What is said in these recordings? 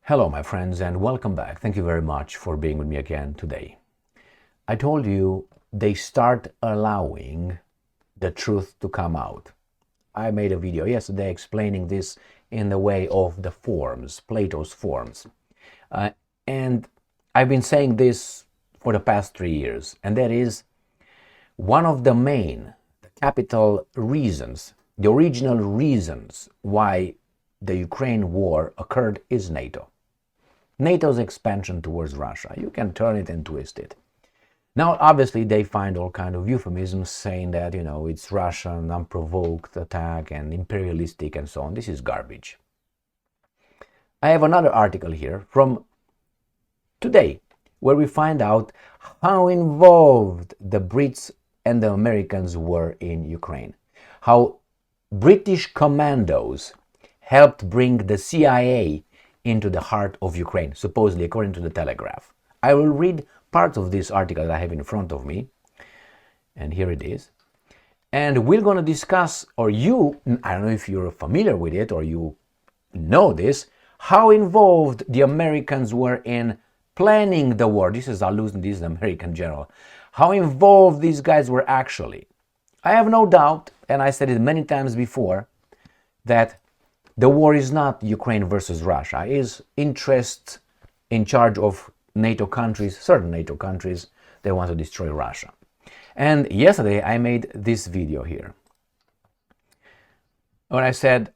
Hello my friends and welcome back. Thank you very much for being with me again today. I told you they start allowing the truth to come out. I made a video yesterday explaining this in the way of the forms, Plato's forms. And I've been saying this for the past 3 years, and that is one of the capital reasons, the original reasons why the Ukraine war occurred is NATO. NATO's expansion towards Russia. You can turn it and twist it. Now, obviously, they find all kind of euphemisms saying that, it's Russian, unprovoked attack and imperialistic and so on. This is garbage. I have another article here from today where we find out how involved the Brits and the Americans were in Ukraine. How British commandos helped bring the CIA into the heart of Ukraine, supposedly according to the Telegraph. I will read part of this article that I have in front of me, and here it is. And we're going to discuss, I don't know if you're familiar with it or you know this, how involved the Americans were in planning the war. This is an American general. How involved these guys were actually. I have no doubt, and I said it many times before, that the war is not Ukraine versus Russia. It is interests in charge of NATO countries, certain NATO countries, they want to destroy Russia. And yesterday I made this video here when I said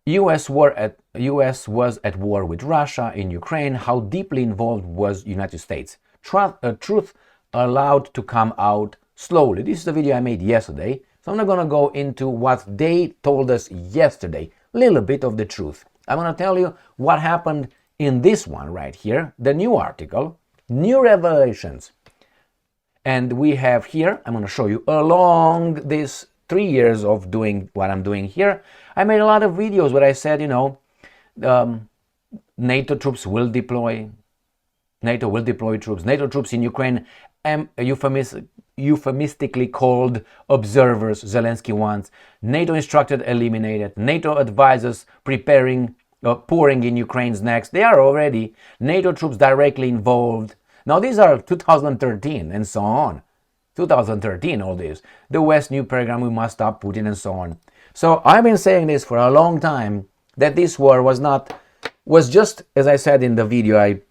US was at war with Russia in Ukraine. How deeply involved was United States? Truth allowed to come out slowly. This is the video I made yesterday, so I'm not going to go into what they told us yesterday. Little bit of the truth. I'm going to tell you what happened in this one right here, the new article, new revelations. And we have here, I'm going to show you, along this 3 years of doing what I'm doing here, I made a lot of videos where I said, NATO troops will deploy, NATO will deploy troops, NATO troops in Ukraine, euphemistically called observers, Zelensky wants. NATO instructed eliminated. NATO advises pouring in Ukraine's next. They are already NATO troops directly involved. Now these are 2013 and so on. 2013, all this. The West new program, we must stop Putin and so on. So I've been saying this for a long time, that this war was just, as I said in the video I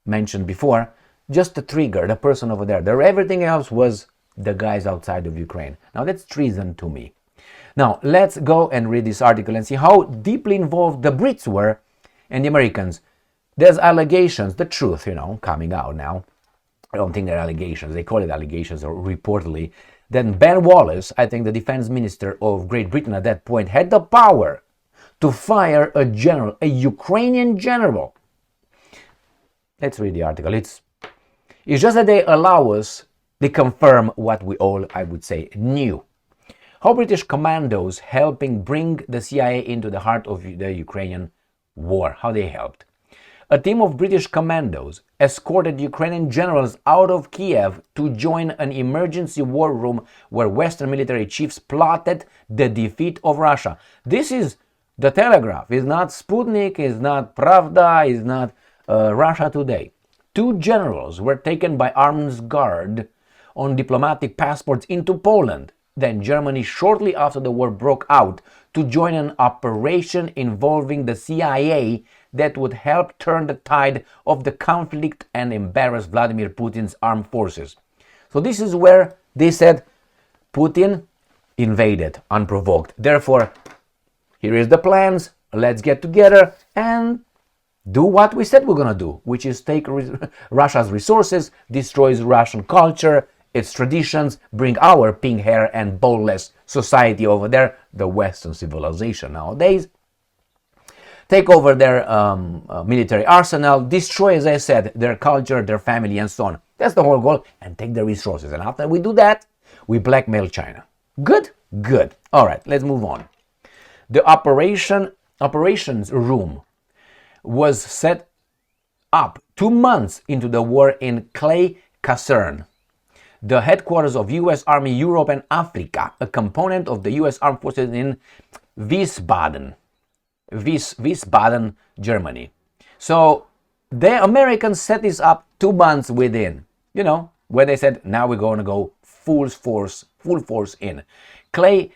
mentioned before, just the trigger, the person over there. Everything else was the guys outside of Ukraine. Now that's treason to me. Now let's go and read this article and see how deeply involved the Brits were and the Americans. There's allegations, the truth, coming out now. I don't think they're allegations. They call it allegations, or reportedly. Then Ben Wallace, I think the defense minister of Great Britain at that point, had the power to fire a general, a Ukrainian general. Let's read the article. It's just that they allow us, they confirm what we all, I would say, knew. How British commandos helping bring the CIA into the heart of the Ukrainian war. How they helped. A team of British commandos escorted Ukrainian generals out of Kiev to join an emergency war room where Western military chiefs plotted the defeat of Russia. This is the Telegraph. It's not Sputnik, it's not Pravda, it's not Russia Today. 2 generals were taken by armed guard on diplomatic passports into Poland, then Germany shortly after the war broke out, to join an operation involving the CIA that would help turn the tide of the conflict and embarrass Vladimir Putin's armed forces. So this is where they said Putin invaded unprovoked. Therefore, here is the plans, let's get together and do what we said we're going to do, which is take Russia's resources, destroys Russian culture, its traditions, bring our pink hair and boneless society over there, the Western civilization nowadays, take over their military arsenal, destroy, as I said, their culture, their family, and so on. That's the whole goal, and take the resources. And after we do that, we blackmail China. Good? Good. All right, let's move on. The operations room was set up 2 months into the war in Clay Caserne, the headquarters of U.S. Army Europe and Africa, a component of the U.S. Armed Forces in Wiesbaden, Germany. So the Americans set this up 2 months within, where they said, now we're going to go full force in. Clay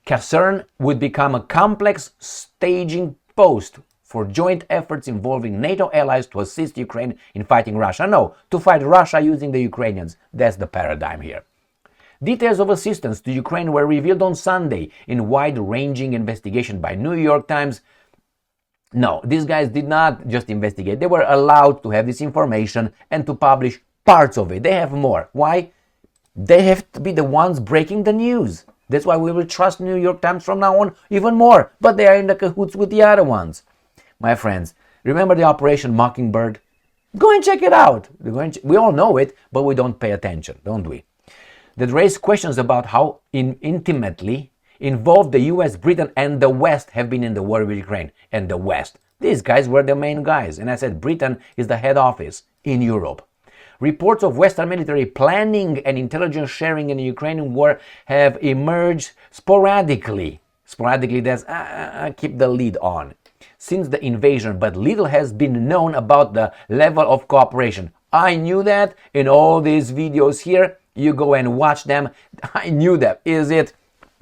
Caserne would become a complex staging post for joint efforts involving NATO allies to assist Ukraine in fighting Russia. No, to fight Russia using the Ukrainians. That's the paradigm here. Details of assistance to Ukraine were revealed on Sunday in wide-ranging investigation by New York Times. No, these guys did not just investigate. They were allowed to have this information and to publish parts of it. They have more. Why? They have to be the ones breaking the news. That's why we will trust New York Times from now on even more. But they are in the cahoots with the other ones. My friends, remember the Operation Mockingbird? Go and check it out. We all know it, but we don't pay attention, don't we? That raised questions about how intimately involved the US, Britain, and the West have been in the war with Ukraine. And the West. These guys were the main guys. And I said Britain is the head office in Europe. Reports of Western military planning and intelligence sharing in the Ukrainian war have emerged sporadically. Sporadically, that's keep the lead on. Since the invasion, but little has been known about the level of cooperation. I knew that in all these videos here. You go and watch them. I knew that. Is it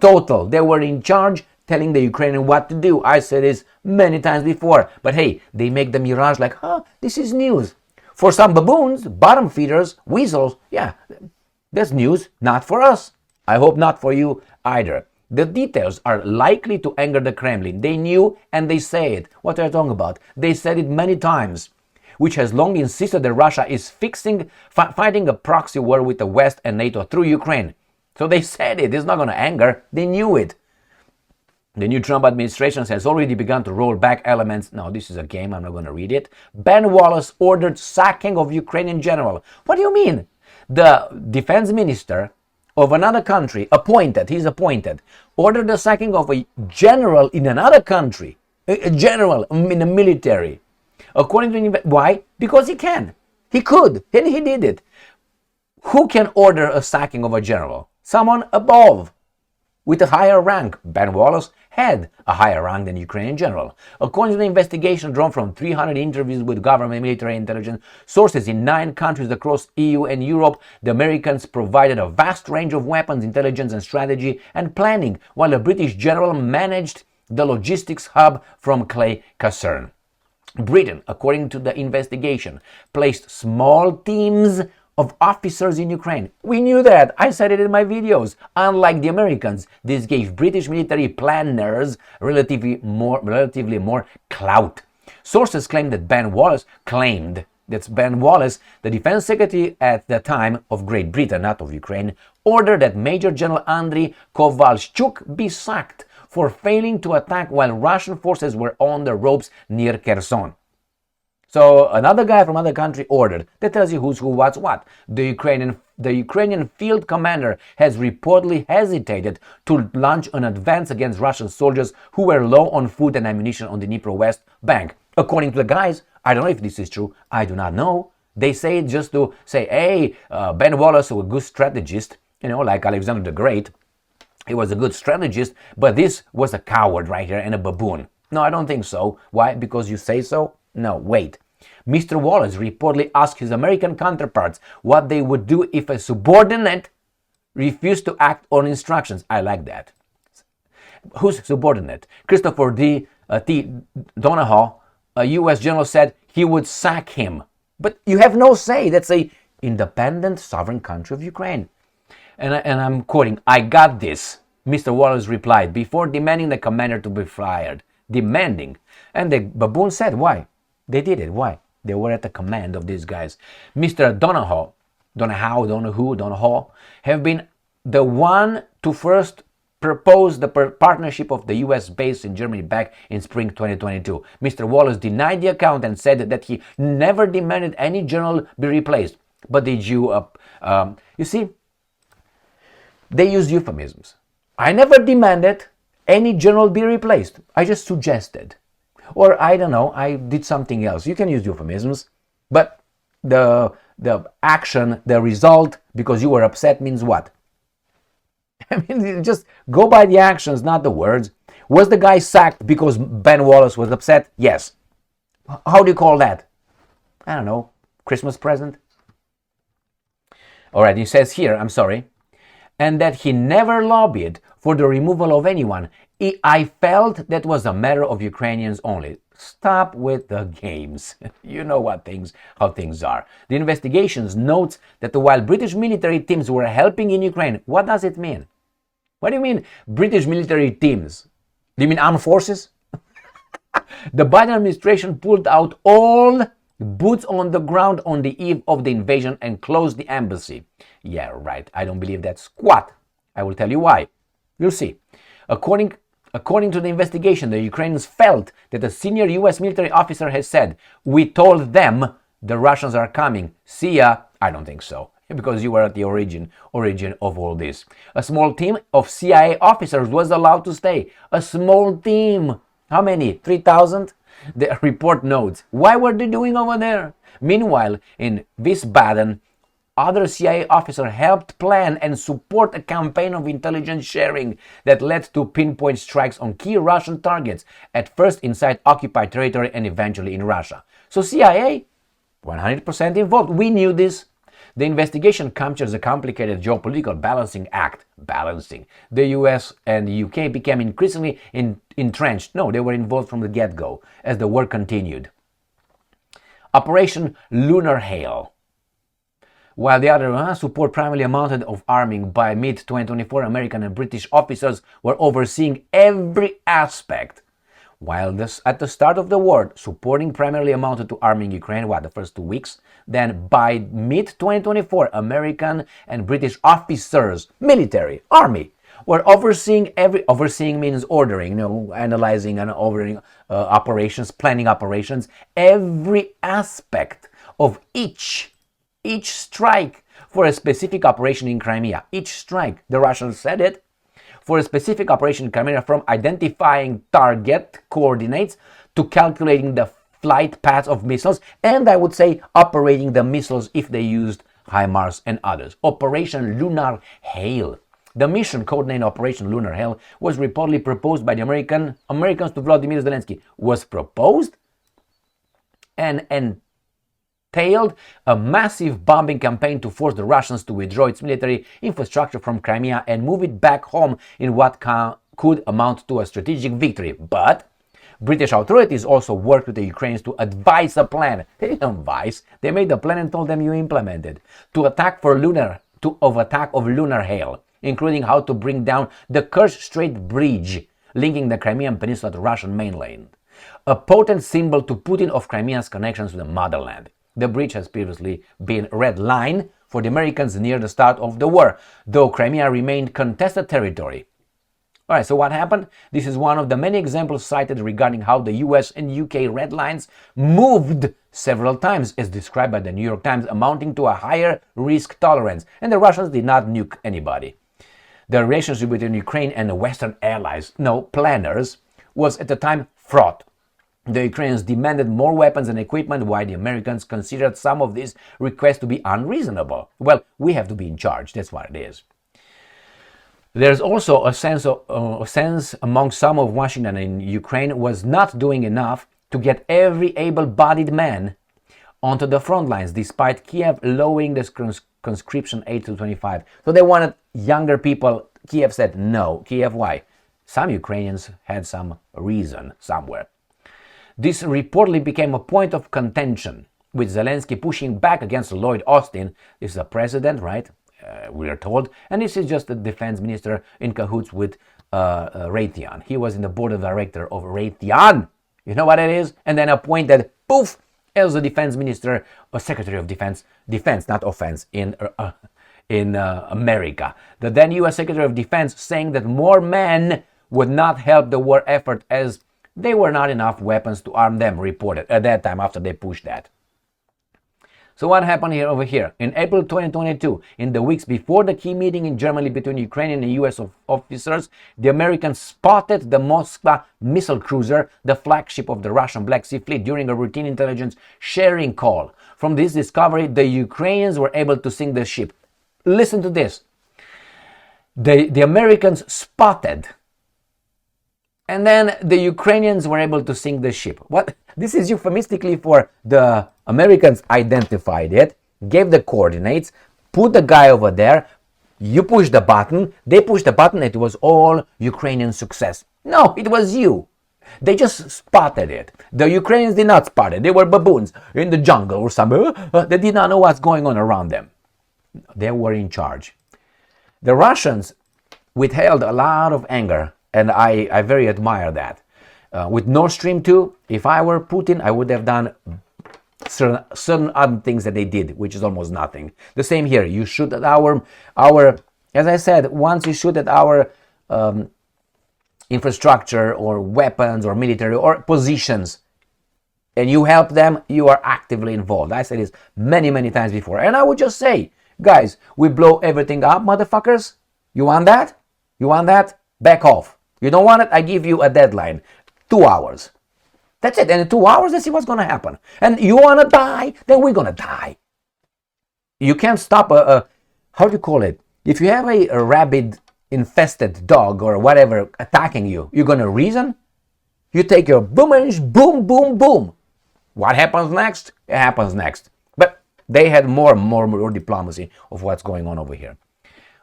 total? They were in charge, telling the Ukrainian what to do. I said this many times before. But hey, they make the mirage like, this is news. For some baboons, bottom feeders, weasels, yeah, that's news, not for us. I hope not for you either. The details are likely to anger the Kremlin. They knew and they say it. What are you talking about? They said it many times, which has long insisted that Russia is fighting a proxy war with the West and NATO through Ukraine. So they said it. It's not going to anger. They knew it. The new Trump administration has already begun to roll back elements. No, this is a game. I'm not going to read it. Ben Wallace ordered sacking of Ukrainian general. What do you mean? The defense minister of another country, he's appointed, ordered the sacking of a general in another country, a general in the military. According to why? Because he can. He could, and he did it. Who can order a sacking of a general? Someone above, with a higher rank. Ben Wallace had a higher rank than Ukrainian general. According to the investigation drawn from 300 interviews with government military intelligence sources in 9 countries across EU and Europe, the Americans provided a vast range of weapons, intelligence and strategy and planning, while a British general managed the logistics hub from Clay Caserne. Britain, according to the investigation, placed small teams of officers in Ukraine. We knew that. I said it in my videos. Unlike the Americans, this gave British military planners relatively more clout. Sources claim that Ben Wallace, the defense secretary at the time of Great Britain, not of Ukraine, ordered that Major General Andriy Kovalchuk be sacked for failing to attack while Russian forces were on the ropes near Kherson. So another guy from another country ordered. That tells you who's who, what's what. The Ukrainian field commander has reportedly hesitated to launch an advance against Russian soldiers who were low on food and ammunition on the Dnipro West bank. According to the guys, I don't know if this is true. I do not know. They say it just to say, hey, Ben Wallace was a good strategist, like Alexander the Great. He was a good strategist, but this was a coward right here and a baboon. No, I don't think so. Why? Because you say so? No, wait. Mr. Wallace reportedly asked his American counterparts what they would do if a subordinate refused to act on instructions. I like that. Who's subordinate? Christopher T. Donahoe, a U.S. general, said he would sack him. But you have no say. That's a independent sovereign country of Ukraine. And I'm quoting, I got this, Mr. Wallace replied, before demanding the commander to be fired. Demanding. And the baboon said, why? They did it. Why? They were at the command of these guys. Mr. Donahoe, have been the one to first propose the partnership of the U.S. base in Germany back in spring 2022. Mr. Wallace denied the account and said that he never demanded any general be replaced. But did you, you see, they use euphemisms. I never demanded any general be replaced. I just suggested. Or I don't know, I did something else. You can use euphemisms, but the action, the result, because you were upset means what? I mean, just go by the actions, not the words. Was the guy sacked because Ben Wallace was upset? Yes. How do you call that? I don't know, Christmas present? All right, he says here, I'm sorry, and that he never lobbied for the removal of anyone. I felt that was a matter of Ukrainians only. Stop with the games. You know how things are. The investigations notes that while British military teams were helping in Ukraine, what does it mean? What do you mean British military teams? Do you mean armed forces? The Biden administration pulled out all boots on the ground on the eve of the invasion and closed the embassy. Yeah, right. I don't believe that squat. I will tell you why. You'll see. According to the investigation, the Ukrainians felt that a senior US military officer has said, "We told them the Russians are coming. See ya." I don't think so, because you were at the origin of all this. A small team of CIA officers was allowed to stay. A small team. How many? 3,000? The report notes. Why were they doing over there? Meanwhile, in Wiesbaden, other CIA officers helped plan and support a campaign of intelligence sharing that led to pinpoint strikes on key Russian targets, at first inside occupied territory and eventually in Russia. So CIA, 100% involved. We knew this. The investigation captures a complicated geopolitical balancing act. Balancing. The US and the UK became increasingly entrenched. No, they were involved from the get-go as the war continued. Operation Lunar Hail. While the other support primarily amounted of arming, by mid-2024, American and British officers were overseeing every aspect. While this, at the start of the war, supporting primarily amounted to arming Ukraine, the first 2 weeks, then by mid-2024, American and British officers, military, army, were overseeing overseeing means ordering, analyzing and ordering operations, planning operations, every aspect of each strike for a specific operation in Crimea. Each strike, the Russians said it, for a specific operation in Crimea, from identifying target coordinates to calculating the flight paths of missiles, and I would say operating the missiles if they used HIMARS and others. Operation Lunar Hail. The mission, codenamed Operation Lunar Hail, was reportedly proposed by the Americans to Vladimir Zelensky. Was proposed and entailed a massive bombing campaign to force the Russians to withdraw its military infrastructure from Crimea and move it back home in what could amount to a strategic victory. But British authorities also worked with the Ukrainians to advise a plan. They didn't advise. They made a plan and told them you implement it. To attack of Lunar Hail, including how to bring down the Kerch Strait Bridge, linking the Crimean Peninsula to Russian mainland. A potent symbol to Putin of Crimea's connections to the motherland. The bridge has previously been a red line for the Americans near the start of the war, though Crimea remained contested territory. Alright, so what happened? This is one of the many examples cited regarding how the US and UK red lines moved several times, as described by the New York Times, amounting to a higher risk tolerance, and the Russians did not nuke anybody. The relationship between Ukraine and the Western allies, planners, was at the time fraught. The Ukrainians demanded more weapons and equipment, while the Americans considered some of these requests to be unreasonable. Well, we have to be in charge, that's what it is. There's also a sense among some of Washington in Ukraine was not doing enough to get every able-bodied man onto the front lines, despite Kiev lowering the conscription age to 25. So they wanted younger people. Kiev said no. Kiev, why? Some Ukrainians had some reason somewhere. This reportedly became a point of contention, with Zelensky pushing back against Lloyd Austin. This is a president, right? We are told. And this is just the defense minister in cahoots with Raytheon. He was in the board of director of Raytheon. You know what it is? And then appointed, poof, as the defense minister or secretary of defense, not offense, in America. The then U.S. Secretary of Defense saying that more men would not help the war effort as there were not enough weapons to arm them, reported at that time after they pushed that. So what happened over here? In April 2022, in the weeks before the key meeting in Germany between Ukrainian and US officers, the Americans spotted the Moskva missile cruiser, the flagship of the Russian Black Sea Fleet, during a routine intelligence sharing call. From this discovery, the Ukrainians were able to sink the ship. Listen to this. The Americans spotted And then the Ukrainians were able to sink the ship. What? This is euphemistically for the Americans identified it, gave the coordinates, put the guy over there, you push the button, they push the button, it was all Ukrainian success. No, it was you. They just spotted it. The Ukrainians did not spot it. They were baboons in the jungle or somewhere. They did not know what's going on around them. They were in charge. The Russians withheld a lot of anger, and I very admire that. With Nord Stream 2, if I were Putin, I would have done certain other things that they did, which is almost nothing. The same here. You shoot at our as I said, once you shoot at our infrastructure or weapons or military or positions, and you help them, you are actively involved. I said this many, many times before. And I would just say, guys, we blow everything up, motherfuckers. You want that? You want that? Back off. You don't want it? I give you a deadline. 2 hours. That's it. And in 2 hours, let's see what's going to happen. And you want to die? Then we're going to die. You can't stop how do you call it? If you have a rabid infested dog or whatever attacking you, you're going to reason? You take your boom, boom, boom, boom. What happens next? It happens next. But they had more diplomacy of what's going on over here.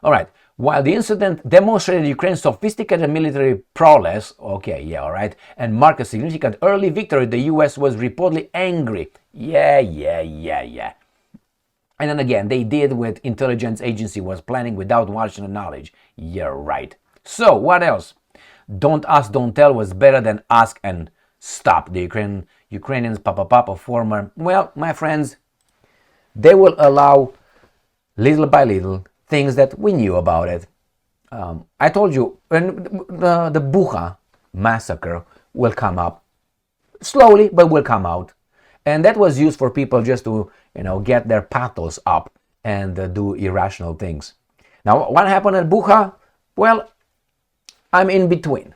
All right. While the incident demonstrated Ukraine's sophisticated military prowess, okay, yeah, all right, and marked a significant early victory, the US was reportedly angry. Yeah. And then again, they did what intelligence agency was planning without Washington knowledge. Yeah, right. So, what else? Don't ask, don't tell was better than ask and stop. The Ukrainians, former, well, my friends, they will allow little by little things that we knew about it. I told you, when the Bucha massacre will come up, slowly, but will come out. And that was used for people just to, get their pathos up and do irrational things. Now, what happened at Bucha? Well, I'm in between.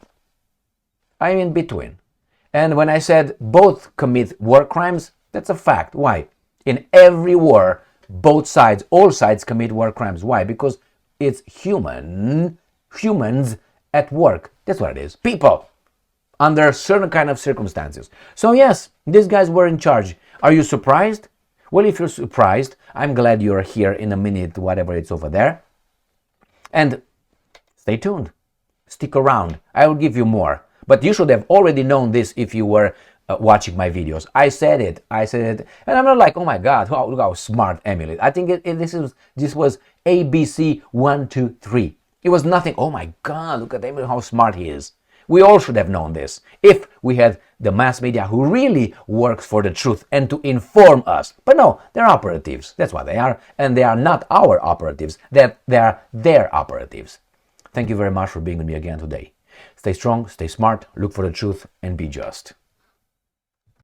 And when I said both commit war crimes, that's a fact. Why? In every war, both sides, all sides commit war crimes. Why? Because it's humans at work. That's what it is. People under certain kind of circumstances. So yes, these guys were in charge. Are you surprised? Well, if you're surprised, I'm glad you're here in a minute, whatever it's over there. And stay tuned. Stick around. I will give you more. But you should have already known this if you were watching my videos. I said it, and I'm not like, oh my God, look how smart Emily. I think this was ABC 1, 2, 3. It was nothing. Oh my God, look at Emily, how smart he is. We all should have known this if we had the mass media who really works for the truth and to inform us. But no, they're operatives. That's what they are, and they are not our operatives. They are their operatives. Thank you very much for being with me again today. Stay strong, stay smart, look for the truth, and be just.